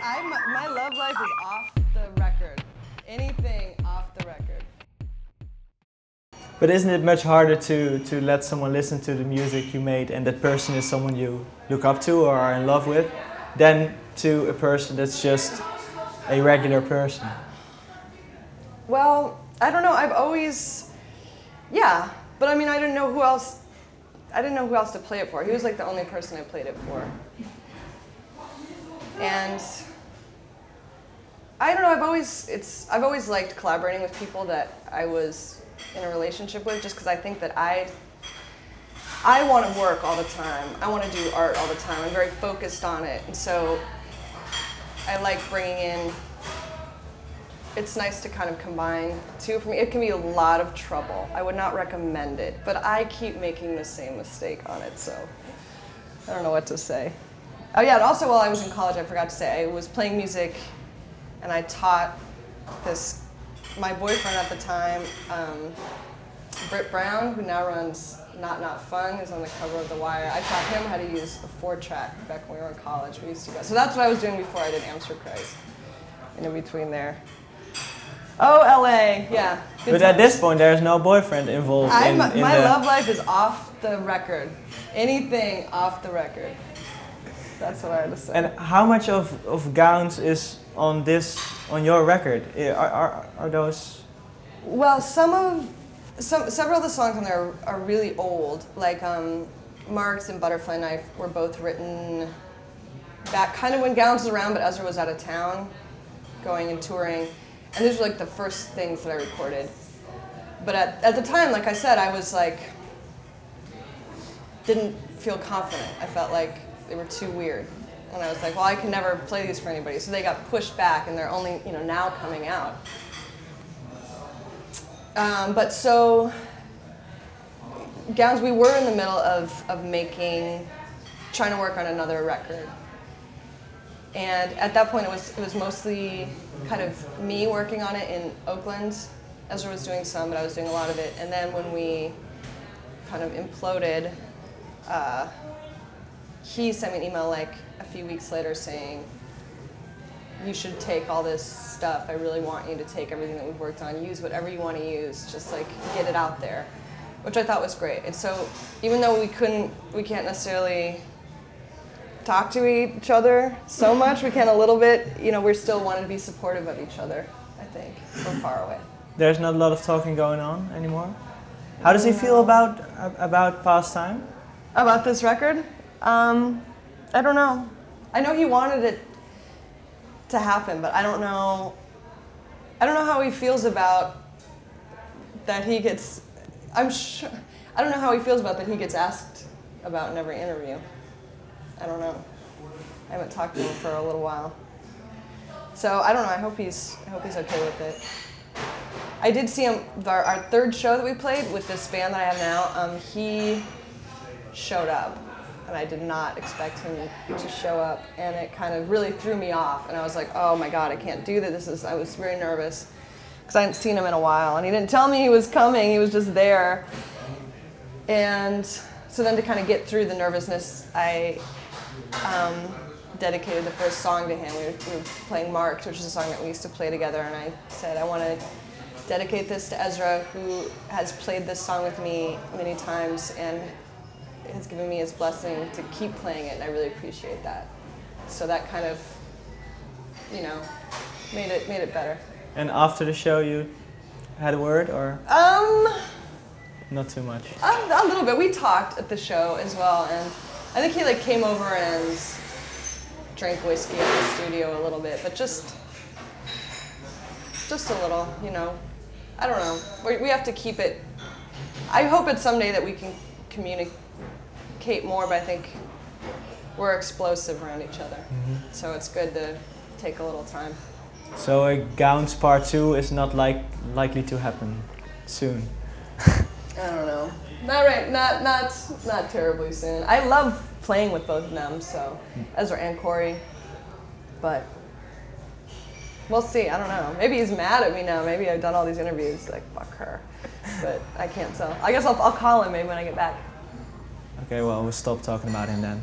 My love life is off the record. Anything off the record. But isn't it much harder to let someone listen to the music you made and that person is someone you look up to or are in love with, than to a person that's just a regular person? Well, I don't know. I've always, yeah. But I mean, I didn't know who else. I didn't know who else to play it for. He was like the only person I played it for. And I don't know. I've always liked collaborating with people that I was in a relationship with, just because I think that I want to work all the time. I want to do art all the time. I'm very focused on it, and so I like bringing in. It's nice to kind of combine two. For me, it can be a lot of trouble. I would not recommend it, but I keep making the same mistake on it, so I don't know what to say. Oh yeah, and also while I was in college, I forgot to say, I was playing music, and I taught my boyfriend at the time, Britt Brown, who now runs Not Fun, is on the cover of The Wire. I taught him how to use a 4-track back when we were in college. We used to go. So that's what I was doing before I did Amsterdam, in between there. Oh, LA, yeah. But at this point, there's no boyfriend involved my love life is off the record. Anything off the record. That's what I had to say. And how much of Gowns is on your record? Are those? Well, several of the songs on there are really old. Like Marks and Butterfly Knife were both written back kind of when Gowns was around, but Ezra was out of town, going and touring. And these were like the first things that I recorded. But at the time, like I said, I was like, didn't feel confident. I felt like they were too weird. And I was like, well, I can never play these for anybody. So they got pushed back, and they're only, now coming out. But so, Gowns, we were in the middle of trying to work on another record. And at that point, it was mostly kind of me working on it in Oakland. Ezra was doing some, but I was doing a lot of it. And then when we kind of imploded, he sent me an email like a few weeks later saying, you should take all this stuff. I really want you to take everything that we've worked on, use whatever you want to use, just like get it out there, which I thought was great. And so even though we can't necessarily talk to each other so much, we can a little bit, we still wanted to be supportive of each other, I think. We're far away. There's not a lot of talking going on anymore? How does he feel about Past Time? About this record? I don't know. I know he wanted it to happen, but I don't know how he feels about that he gets, I don't know how he feels about that he gets asked about in every interview. I don't know. I haven't talked to him for a little while. So I don't know, I hope he's okay with it. I did see him, our third show that we played with this band that I have now, he showed up. And I did not expect him to show up, and it kind of really threw me off. And I was like, oh my God, I can't do this. I was very nervous because I hadn't seen him in a while. And he didn't tell me he was coming, he was just there. And so then to kind of get through the nervousness, I dedicated the first song to him. We were playing Marked, which is a song that we used to play together, and I said, I want to dedicate this to Ezra, who has played this song with me many times and has given me his blessing to keep playing it, and I really appreciate that. So that kind of, made it better. And after the show, you had a word, or? Not too much. A little bit. We talked at the show as well, and I think he came over and drank whiskey at the studio a little bit, but just a little, I don't know. We have to keep it. I hope it's someday that we can communicate more, but I think we're explosive around each other. Mm-hmm. So it's good to take a little time. So a Gowns Part 2 is not likely to happen soon? I don't know. Not terribly soon. I love playing with both of them, so Ezra and Corey. But we'll see. I don't know. Maybe he's mad at me now. Maybe I've done all these interviews. Like, fuck her. But I can't tell. I guess I'll call him maybe when I get back. Okay, well, we'll stop talking about him then.